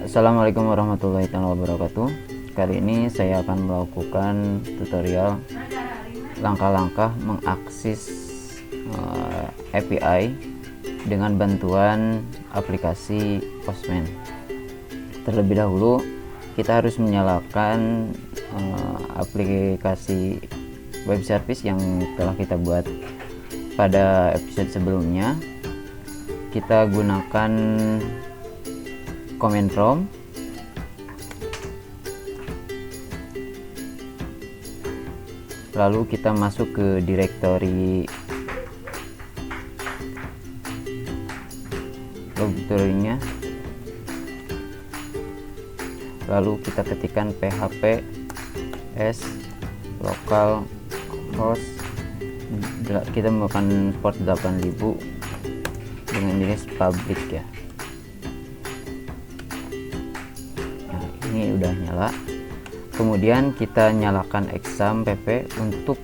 Assalamualaikum warahmatullahi wabarakatuh. Kali ini saya akan melakukan tutorial langkah-langkah mengakses API dengan bantuan aplikasi Postman. Terlebih dahulu kita harus menyalakan aplikasi web service yang telah kita buat pada episode sebelumnya. Kita gunakan command prompt, lalu kita masuk ke direktorinya, lalu kita ketikkan php s localhost, kita menggunakan port 8000 dengan jenis public ya. Nah, ini udah nyala. Kemudian kita nyalakan exam pp untuk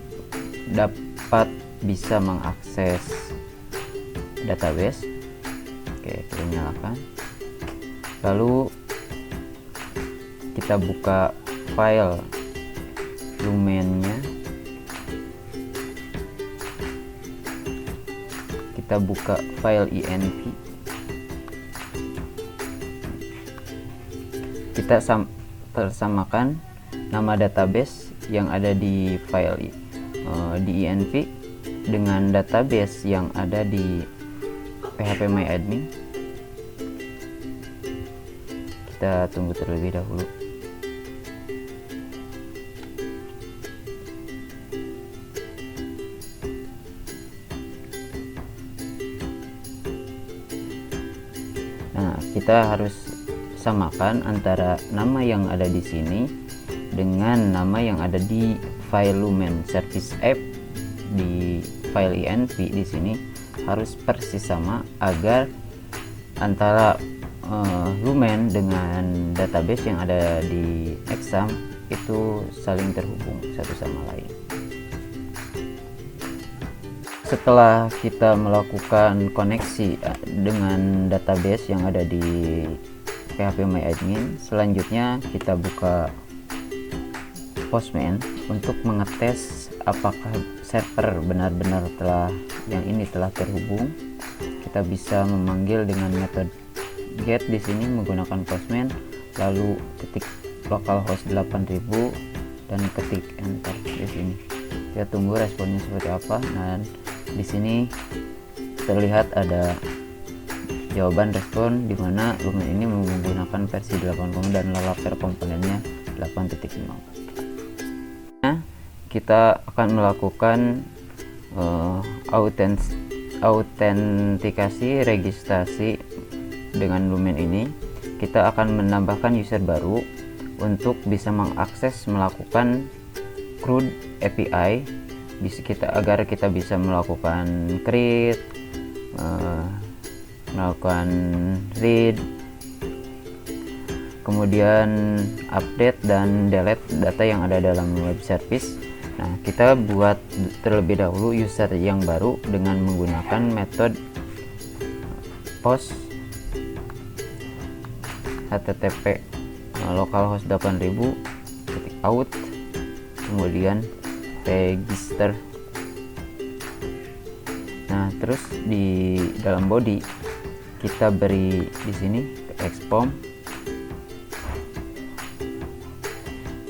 dapat bisa mengakses database. Oke, kita nyalakan, lalu kita buka file lumennya, kita buka file env, kita tersamakan nama database yang ada di file di env dengan database yang ada di phpMyAdmin. Kita tunggu terlebih dahulu. Nah, kita harus samakan antara nama yang ada di sini dengan nama yang ada di file lumen service app. Di file env di sini harus persis sama agar antara lumen dengan database yang ada di exam itu saling terhubung satu sama lain. Setelah kita melakukan koneksi dengan database yang ada di phpMyAdmin, selanjutnya kita buka Postman untuk mengetes apakah server benar-benar yang ini telah terhubung. Kita bisa memanggil dengan metode get di sini menggunakan Postman, lalu ketik localhost 8000 dan ketik enter di sini. Kita tunggu responnya seperti apa. Nah, di sini terlihat ada jawaban respon di mana lumen ini menggunakan versi 8.0 dan Laravel komponennya 8.0. Kita akan melakukan autentikasi registrasi dengan lumen ini. Kita akan menambahkan user baru untuk bisa mengakses melakukan CRUD API agar kita bisa melakukan create, melakukan read, kemudian update dan delete data yang ada dalam web service. Nah, kita buat terlebih dahulu user yang baru dengan menggunakan metode post http localhost 8000 out, kemudian register. Nah, terus di dalam body kita beri di sini expom,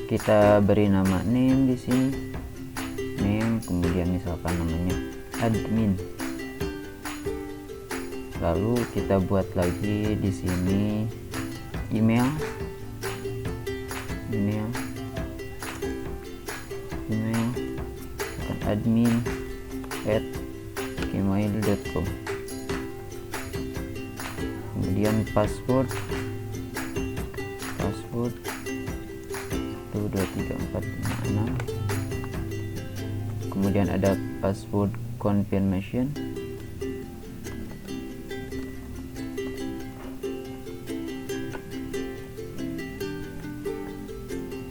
kita beri nama name di sini, name, kemudian misalkan namanya admin. Lalu kita buat lagi di sini email, admin@gmail.com. Kemudian password 1234566. Kemudian ada password confirmation,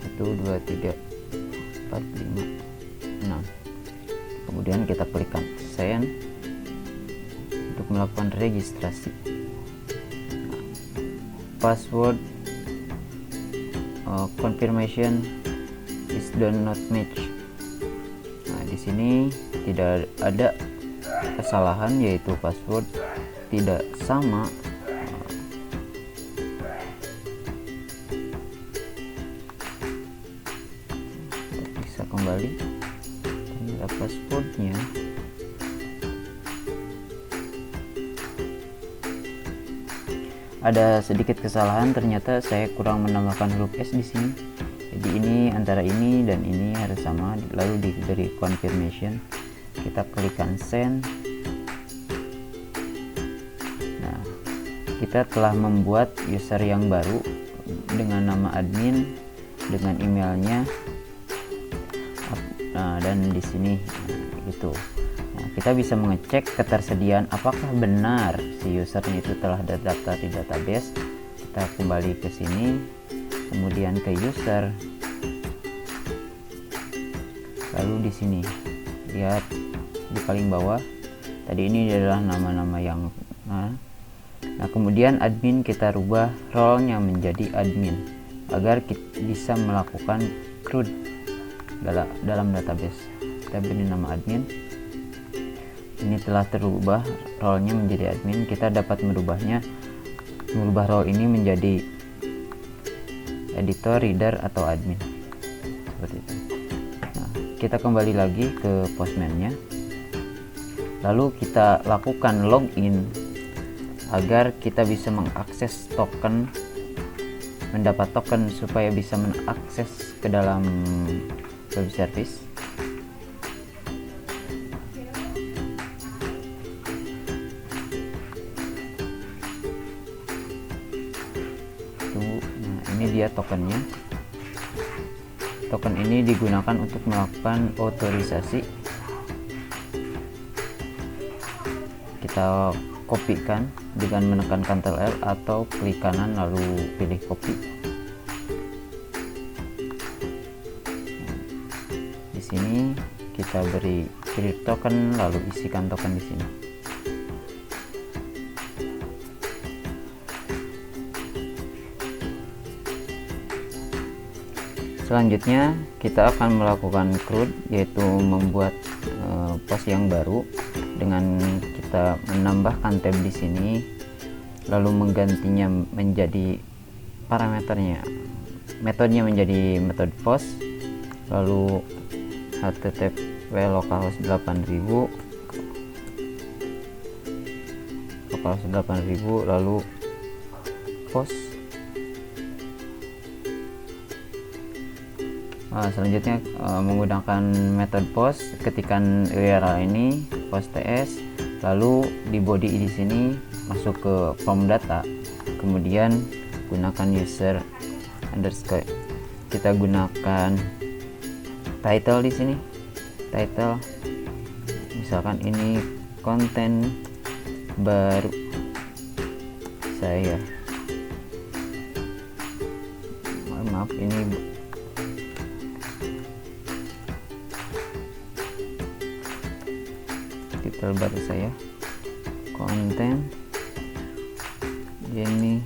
itu 23456. Kemudian kita klikkan send untuk melakukan registrasi. Password confirmation is do not match. Nah, di sini tidak ada kesalahan, yaitu password tidak sama. Kita bisa kembali, ternyata passwordnya ada sedikit kesalahan. Ternyata saya kurang menambahkan huruf S di sini. Jadi ini antara ini dan ini harus sama. Lalu diberi confirmation, kita klikkan send. Nah, kita telah membuat user yang baru dengan nama admin, dengan emailnya. Nah, dan di sini gitu. Nah, kita bisa mengecek ketersediaan apakah benar si usernya itu telah terdaftar di database. Kita kembali ke sini, kemudian ke user, lalu di sini lihat di paling bawah tadi ini adalah nama-nama yang nah kemudian admin kita rubah role-nya menjadi admin agar kita bisa melakukan CRUD dalam database. Kita beri nama admin. Ini telah terubah role-nya menjadi admin. Kita dapat merubah role ini menjadi editor, reader, atau admin, seperti itu. Nah, kita kembali lagi ke Postman-nya, lalu kita lakukan login agar kita bisa mengakses token, mendapat token supaya bisa mengakses ke dalam web service. Nah, ini dia tokennya. Token ini digunakan untuk melakukan otorisasi. Kita kopikan dengan menekan Ctrl L atau klik kanan lalu pilih copy. Di sini kita beri create token lalu isikan token di sini. Selanjutnya kita akan melakukan CRUD, yaitu membuat post yang baru dengan kita menambahkan tab di sini, lalu menggantinya menjadi parameternya, metodenya menjadi metode post, lalu http localhost 8000 lalu post. Selanjutnya menggunakan metode post, ketikkan URL ini post ts, lalu di body di sini masuk ke form data, kemudian gunakan user underscore. Kita gunakan title di sini, title misalkan ini konten baru saya, maaf ini titel baru saya, konten ini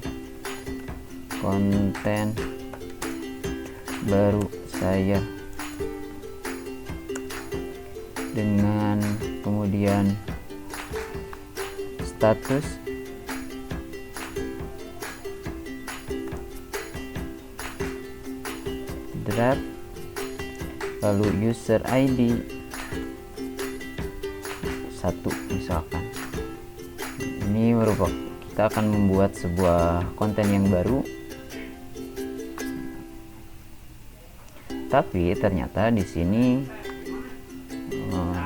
konten baru saya, dengan kemudian status draft, lalu user ID 1 misalkan. Ini merupakan kita akan membuat sebuah konten yang baru, tapi ternyata di sini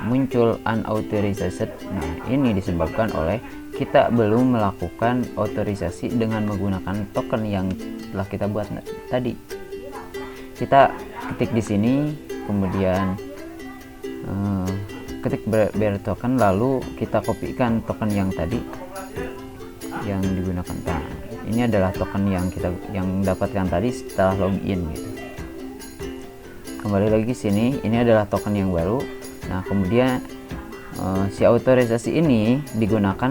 muncul unauthorized. Nah, ini disebabkan oleh kita belum melakukan otorisasi dengan menggunakan token yang telah kita buat tadi. Kita ketik di sini, kemudian ketik bear token, lalu kita kopikan token yang tadi yang digunakan. Nah, ini adalah token yang kita dapatkan tadi setelah login gitu. Kembali lagi sini, ini adalah token yang baru. Nah, kemudian si otorisasi ini digunakan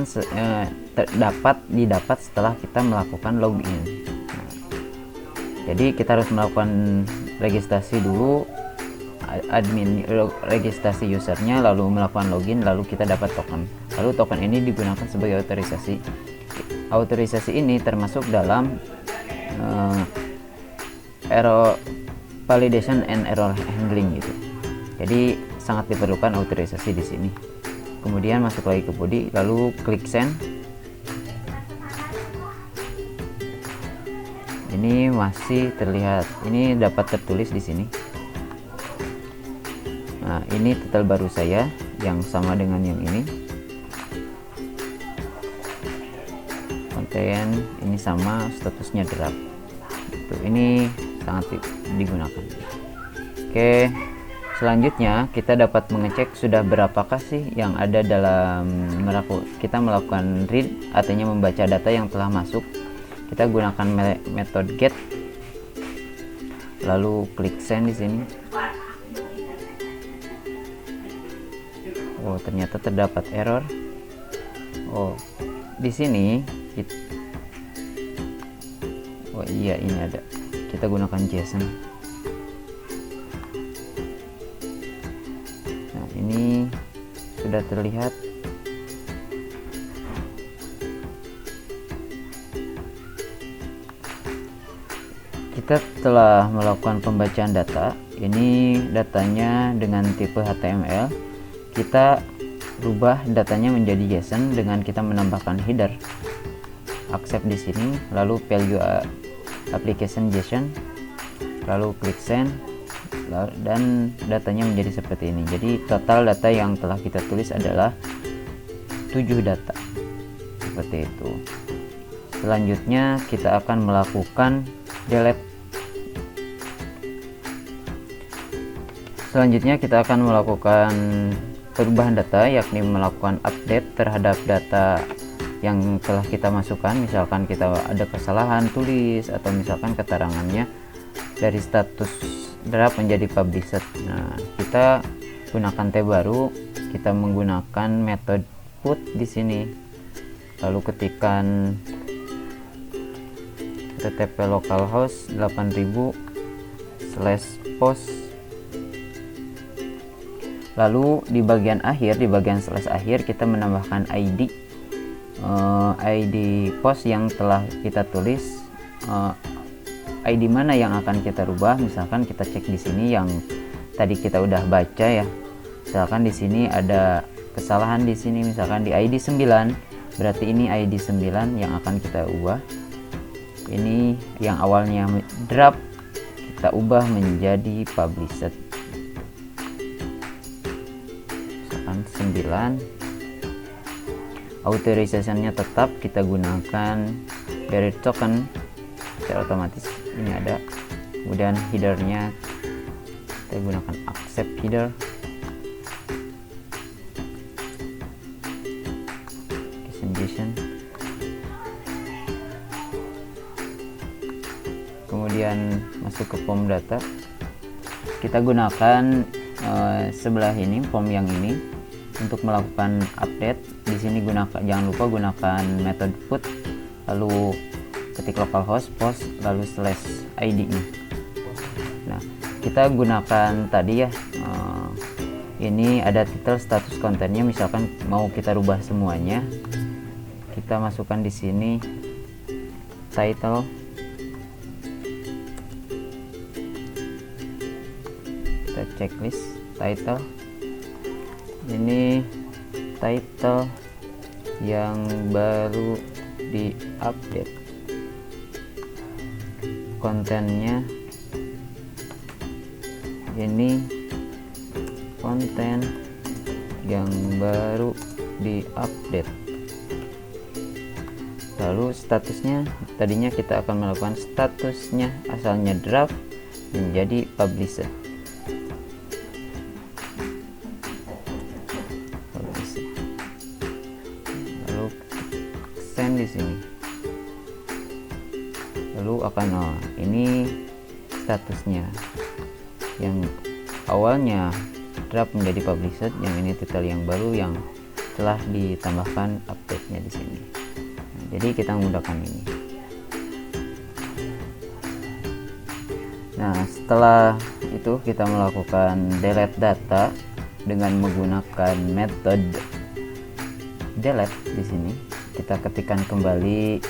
didapat setelah kita melakukan login. Nah, Jadi kita harus melakukan registrasi dulu, admin registrasi usernya, lalu melakukan login, lalu kita dapat token. Lalu token ini digunakan sebagai otorisasi. Otorisasi ini termasuk dalam error validation and error handling gitu. Jadi sangat diperlukan otorisasi di sini. Kemudian masuk lagi ke body, lalu klik send. Ini masih terlihat, ini dapat tertulis di sini. Nah, ini titel baru saya yang sama dengan yang ini. Konten ini sama, statusnya draft. Ini sangat digunakan. Oke, selanjutnya kita dapat mengecek sudah berapakah sih yang ada dalam kita melakukan read, artinya membaca data yang telah masuk. Kita gunakan metode get, lalu klik send di sini. Oh, ternyata terdapat error. Oh, di sini oh iya, ini ada. Kita gunakan JSON. Nah, ini sudah terlihat. Kita telah melakukan pembacaan data. Ini datanya dengan tipe HTML. Kita rubah datanya menjadi JSON dengan kita menambahkan header, accept di sini, lalu value application JSON, lalu klik send, dan datanya menjadi seperti ini. Jadi total data yang telah kita tulis adalah 7 data seperti itu. Selanjutnya kita akan melakukan delete. Selanjutnya kita akan melakukan perubahan data, yakni melakukan update terhadap data yang telah kita masukkan. Misalkan kita ada kesalahan tulis atau misalkan keterangannya dari status draft menjadi published. Nah, kita gunakan tab baru, kita menggunakan metode put di sini. Lalu ketikkan http localhost 8000/post. Lalu di bagian akhir, di bagian slash akhir, kita menambahkan ID post yang telah kita tulis. ID mana yang akan kita rubah? Misalkan kita cek di sini yang tadi kita udah baca ya. Misalkan di sini ada kesalahan di sini, misalkan di ID 9, berarti ini ID 9 yang akan kita ubah. Ini yang awalnya draft kita ubah menjadi published. 9, authorizationnya tetap kita gunakan buried token secara otomatis, ini ada. Kemudian headernya kita gunakan accept header, JSON. Kemudian masuk ke form data, kita gunakan sebelah ini, form yang ini untuk melakukan update. Di sini jangan lupa gunakan metode put, lalu ketik localhost post, lalu slash id nya. Nah, kita gunakan tadi ya, ini ada title, status, kontennya. Misalkan mau kita rubah semuanya, kita masukkan di sini title, kita checklist title. Ini title yang baru diupdate, kontennya ini konten yang baru diupdate. Lalu statusnya, tadinya kita akan melakukan statusnya asalnya draft menjadi published. Di sini lalu akan ini statusnya yang awalnya draft menjadi published, yang ini titel yang baru yang telah ditambahkan update-nya di sini. Nah, jadi kita menggunakan ini. Nah, setelah itu kita melakukan delete data dengan menggunakan metode delete. Di sini kita ketikkan kembali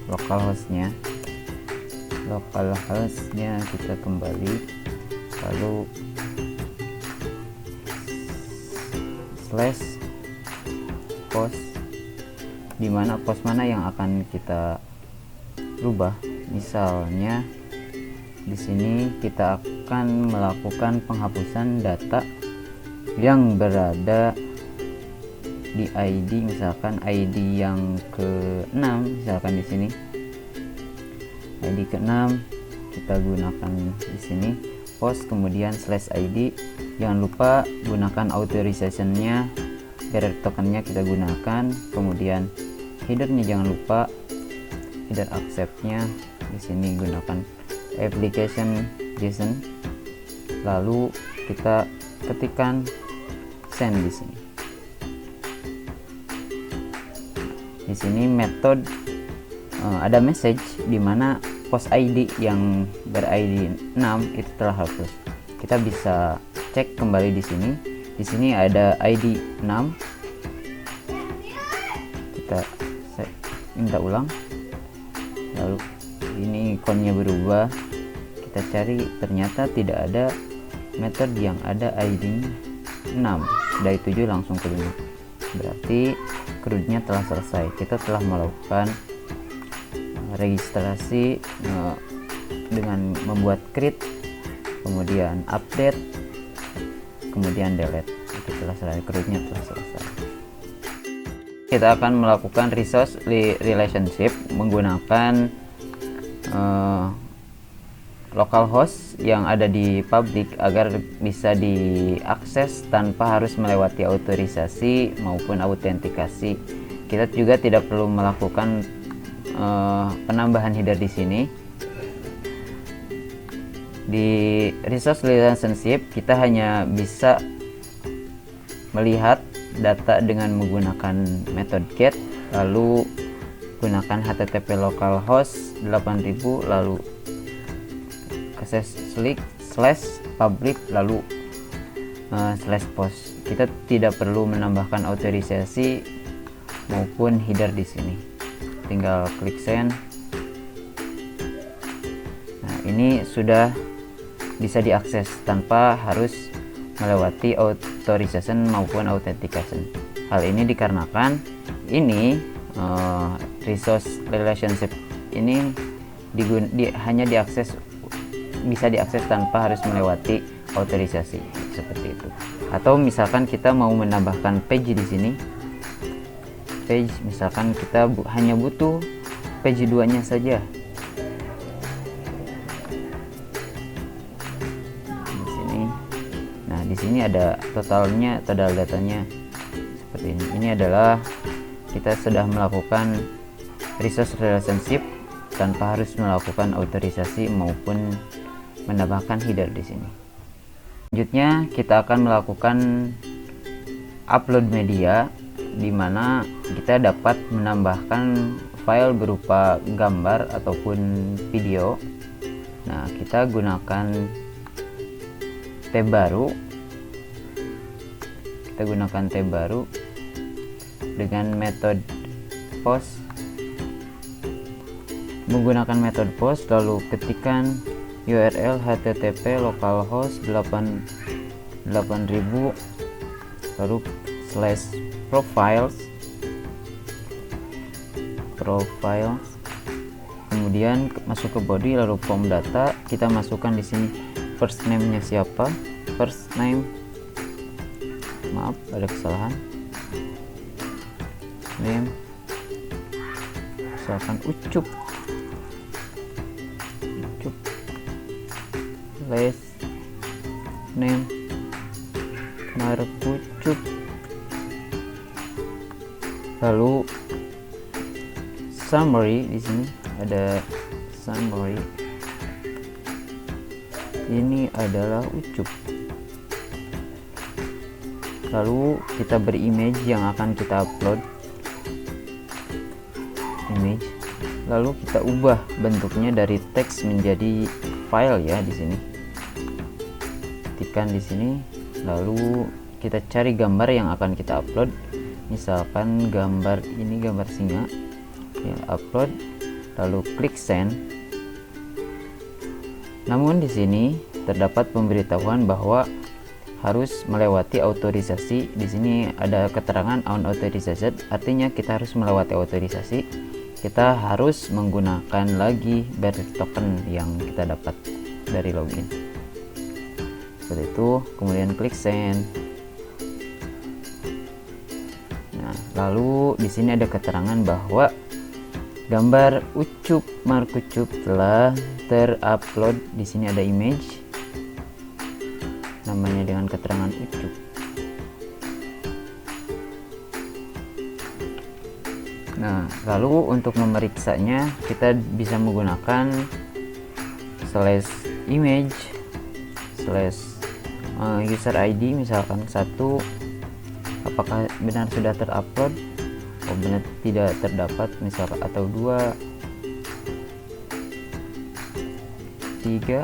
localhost-nya, kita kembali, lalu slash post, dimana post mana yang akan kita rubah. Misalnya di sini kita akan melakukan penghapusan data yang berada di ID, misalkan ID yang ke-6, misalkan di sini ID ke-6 kita gunakan di sini post, kemudian slash ID. Jangan lupa gunakan authorization-nya, header token-nya kita gunakan, kemudian header-nya jangan lupa, header accept-nya di sini gunakan application JSON, lalu kita ketikkan send di sini. Di sini metode ada message di mana post ID yang ber-ID 6 itu telah hapus. Kita bisa cek kembali di sini. Di sini ada ID 6. Kita minta ulang. Lalu ini ikonnya berubah. Kita cari, ternyata tidak ada metode yang ada ID 6. Dari 7 langsung ke 5. Berarti CRUD-nya telah selesai. Kita telah melakukan registrasi dengan membuat create, kemudian update, kemudian delete. Itu telah selesai, CRUD-nya telah selesai. Kita akan melakukan resource relationship menggunakan localhost yang ada di public agar bisa diakses tanpa harus melewati autorisasi maupun autentikasi. Kita juga tidak perlu melakukan penambahan header di sini. Di resource relationship kita hanya bisa melihat data dengan menggunakan metode get, lalu gunakan http localhost 8000, lalu slash public, lalu slash post. Kita tidak perlu menambahkan autorisasi maupun header di sini. Tinggal klik send. Nah, ini sudah bisa diakses tanpa harus melewati authorization maupun authentication. Hal ini dikarenakan ini resource relationship ini hanya bisa diakses tanpa harus melewati autorisasi seperti itu. Atau misalkan kita mau menambahkan page di sini, page misalkan kita hanya butuh page 2-nya saja. Di sini. Nah, di sini ada total datanya seperti ini. Ini adalah kita sudah melakukan resource relationship tanpa harus melakukan autorisasi maupun menambahkan header di sini. Selanjutnya kita akan melakukan upload media, di mana kita dapat menambahkan file berupa gambar ataupun video. Nah, kita gunakan tab baru. Kita gunakan tab baru dengan metode post. Menggunakan metode post, lalu ketikkan URL http localhost 8000, lalu slash profiles, kemudian masuk ke body, lalu form data. Kita masukkan di sini first name-nya siapa, first name, maaf ada kesalahan, name misalkan Ucup, last name Markucup, lalu summary. Di sini ada summary, ini adalah Ucup. Lalu kita beri image yang akan kita upload, image, lalu kita ubah bentuknya dari teks menjadi file ya. Di sini ketikkan di sini, lalu kita cari gambar yang akan kita upload. Misalkan gambar ini, gambar singa ya, upload, lalu klik send. Namun di sini terdapat pemberitahuan bahwa harus melewati autorisasi. Di sini ada keterangan unauthorized, artinya kita harus melewati autorisasi. Kita harus menggunakan lagi barter token yang kita dapat dari login. Seperti itu, kemudian klik send. Nah, lalu di sini ada keterangan bahwa gambar Ucup Markucup telah terupload. Di sini ada image namanya dengan keterangan Ucup. Nah, lalu untuk memeriksanya kita bisa menggunakan /image /user ID, misalkan 1, apakah benar sudah terupload, oh benar tidak terdapat misalkan, atau 2, 3.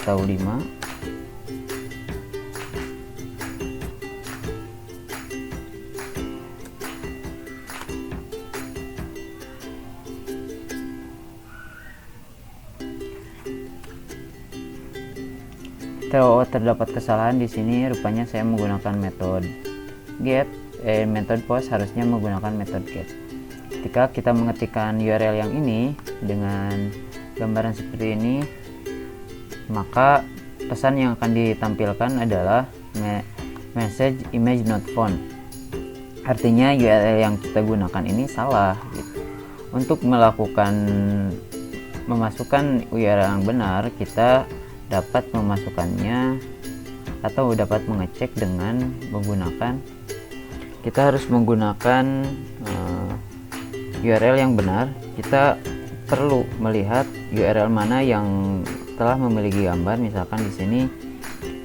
Atau 5. Kalau terdapat kesalahan di sini, rupanya saya menggunakan metode get, metode post harusnya menggunakan metode get. Ketika kita mengetikkan URL yang ini dengan gambaran seperti ini, maka pesan yang akan ditampilkan adalah message image not found. Artinya URL yang kita gunakan ini salah gitu. Untuk memasukkan URL yang benar, kita dapat memasukkannya atau dapat mengecek dengan menggunakan, kita harus menggunakan URL yang benar. Kita perlu melihat URL mana yang telah memiliki gambar. Misalkan di sini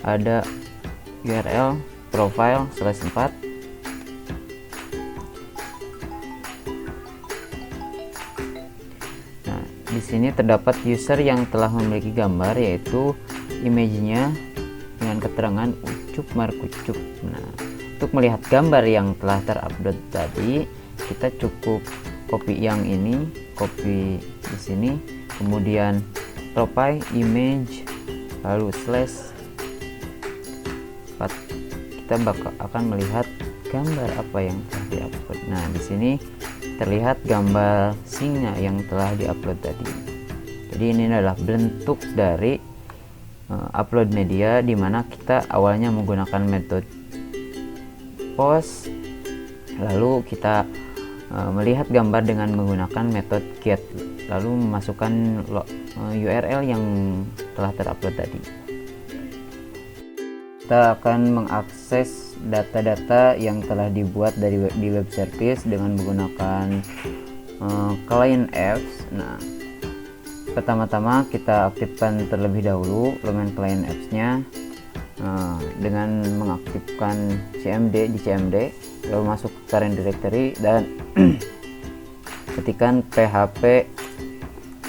ada URL profile /4. Nah, di sini terdapat user yang telah memiliki gambar, yaitu image-nya dengan keterangan Ucup Markucup. Nah, untuk melihat gambar yang telah terupload tadi, kita cukup copy yang ini, copy di sini, kemudian profile image, lalu /4. Kita akan melihat gambar apa yang telah diupload. Nah, di sini terlihat gambar singa yang telah diupload tadi. Jadi ini adalah bentuk dari upload media, di mana kita awalnya menggunakan metode post, lalu kita melihat gambar dengan menggunakan metode get, lalu memasukkan URL yang telah terupload tadi. Kita akan mengakses data-data yang telah dibuat di web service dengan menggunakan client apps. Nah, pertama-tama kita aktifkan terlebih dahulu Lumen client apps-nya dengan mengaktifkan cmd di cmd, lalu masuk ke current directory dan ketikkan php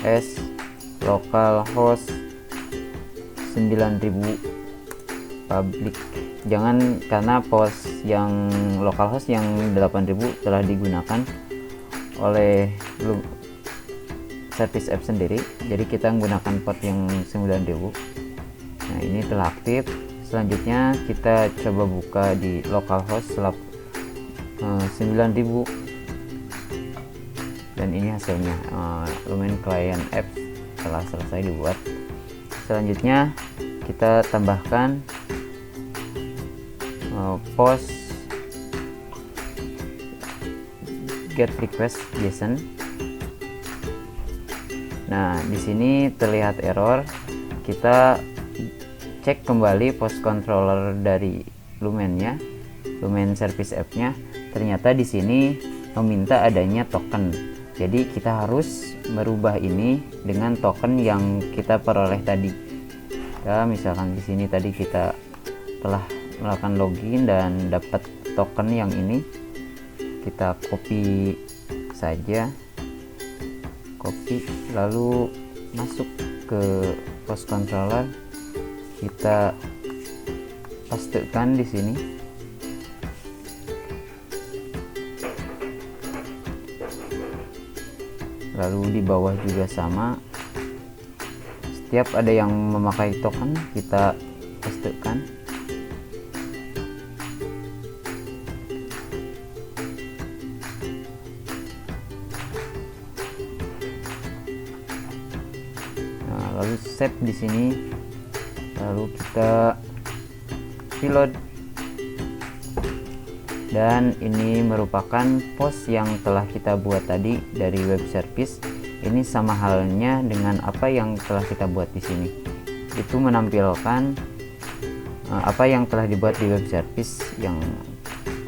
s localhost 9000 public. Jangan, karena post yang localhost yang 8000 telah digunakan oleh service app sendiri, jadi kita menggunakan port yang 9000. Nah, ini telah aktif. Selanjutnya kita coba buka di localhost 9000 dan ini hasilnya. Lumen client apps telah selesai dibuat. Selanjutnya kita tambahkan post get request JSON. Nah, di sini terlihat error. Kita cek kembali post controller dari Lumen-nya, Lumen service app-nya. Ternyata di sini meminta adanya token. Jadi kita harus merubah ini dengan token yang kita peroleh tadi. Ya, misalkan di sini tadi kita telah melakukan login dan dapat token yang ini, kita copy saja, copy, lalu masuk ke post controller, kita pastekan di sini. Lalu di bawah juga sama, setiap ada yang memakai token kita pastekan. Nah, lalu save di sini, lalu kita reload. Dan ini merupakan post yang telah kita buat tadi dari web service. Ini sama halnya dengan apa yang telah kita buat di sini. Itu menampilkan apa yang telah dibuat di web service yang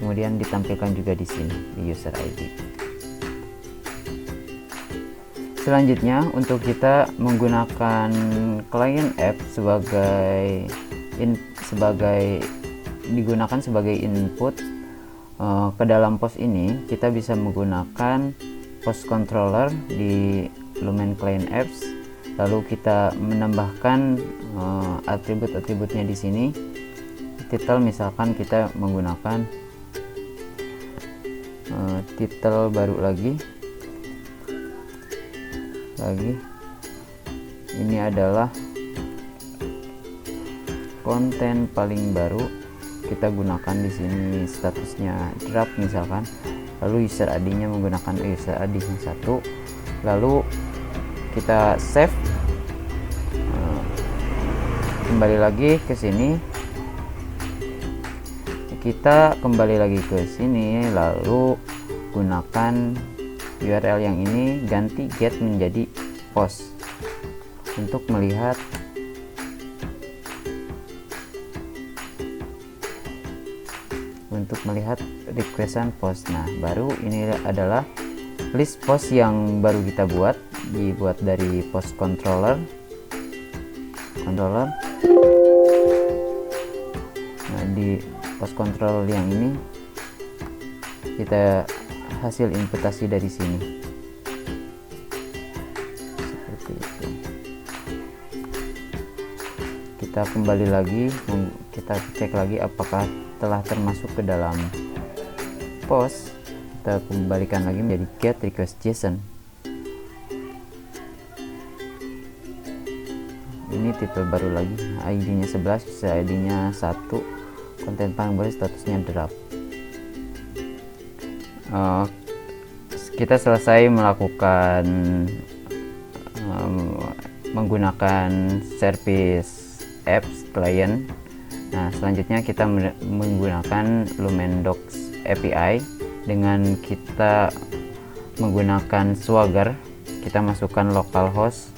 kemudian ditampilkan juga di sini di user ID. Selanjutnya, untuk kita menggunakan client app digunakan sebagai input ke dalam post ini, kita bisa menggunakan post controller di Lumen Client Apps. Lalu kita menambahkan atribut-atributnya di sini. Title, misalkan kita menggunakan title baru lagi. Ini adalah konten paling baru. Kita gunakan di sini statusnya draft misalkan, lalu user ID-nya menggunakan user ID yang 1, lalu kita save. Kembali lagi ke sini, kita kembali lagi ke sini, lalu gunakan URL yang ini, ganti get menjadi post untuk melihat requestan post. Nah, baru ini adalah list post yang baru kita dibuat dari post controller. Nah, di post controller yang ini kita hasil inputasi dari sini seperti itu. Kita kembali lagi, kita cek lagi apakah telah termasuk ke dalam post. Kita kembalikan lagi menjadi get request JSON. Ini titel baru lagi, ID-nya 11, ID-nya 1, konten paling baru, statusnya draft. Kita selesai melakukan menggunakan service apps client. Nah, selanjutnya kita menggunakan Lumen Docs API dengan kita menggunakan Swagger. Kita masukkan localhost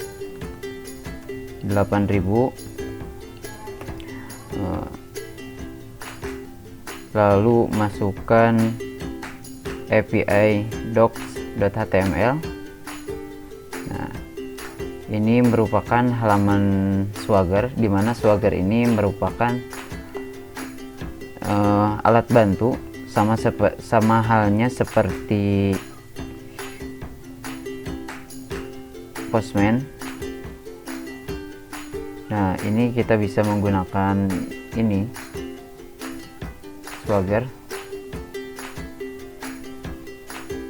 8000, lalu masukkan API docs.html. Nah, ini merupakan halaman Swagger, di mana Swagger ini merupakan alat bantu sama halnya seperti Postman. Nah, ini kita bisa menggunakan ini Swagger.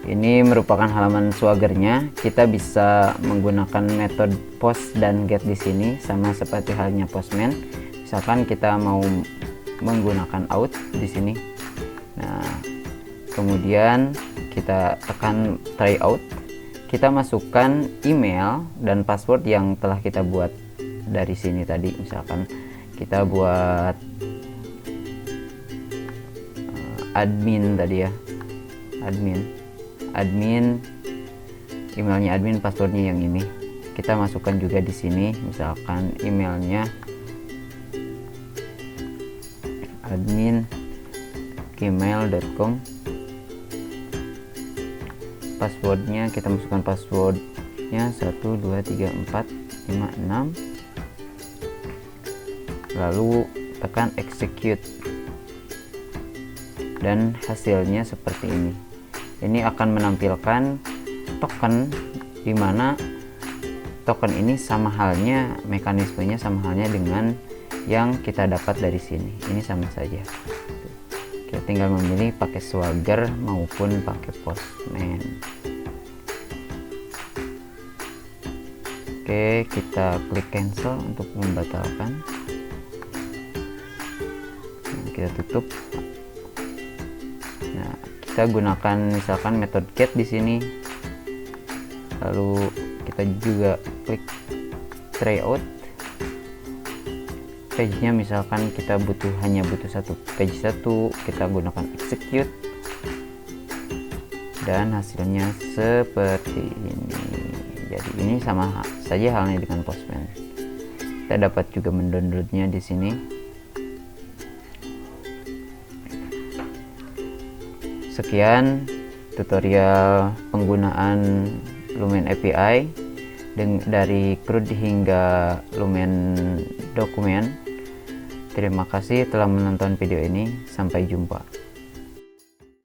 Ini merupakan halaman Swaggernya. Kita bisa menggunakan metode post dan get di sini sama seperti halnya Postman. Misalkan kita mau menggunakan out di sini. Nah, kemudian kita tekan try out. Kita masukkan email dan password yang telah kita buat dari sini tadi. Misalkan kita buat admin tadi ya, admin, emailnya admin, passwordnya yang ini. Kita masukkan juga di sini, misalkan emailnya admin@gmail.com. Passwordnya kita masukkan passwordnya 1234566. lalu tekan execute, dan hasilnya seperti ini. Ini akan menampilkan token, dimana token ini sama halnya, mekanismenya sama halnya dengan yang kita dapat dari sini. Ini sama saja. Kita tinggal memilih pakai Swagger maupun pakai Postman. Oke, kita klik cancel untuk membatalkan. Nah, kita tutup. Nah, kita gunakan misalkan metode get di sini. Lalu kita juga klik try out. Page-nya misalkan kita hanya butuh satu page, kita gunakan execute, dan hasilnya seperti ini. Jadi ini sama saja halnya dengan Postman. Kita dapat juga mendownloadnya di sini. Sekian tutorial penggunaan Lumen API dari CRUD hingga Lumen Dokumen. Terima kasih telah menonton video ini. Sampai jumpa.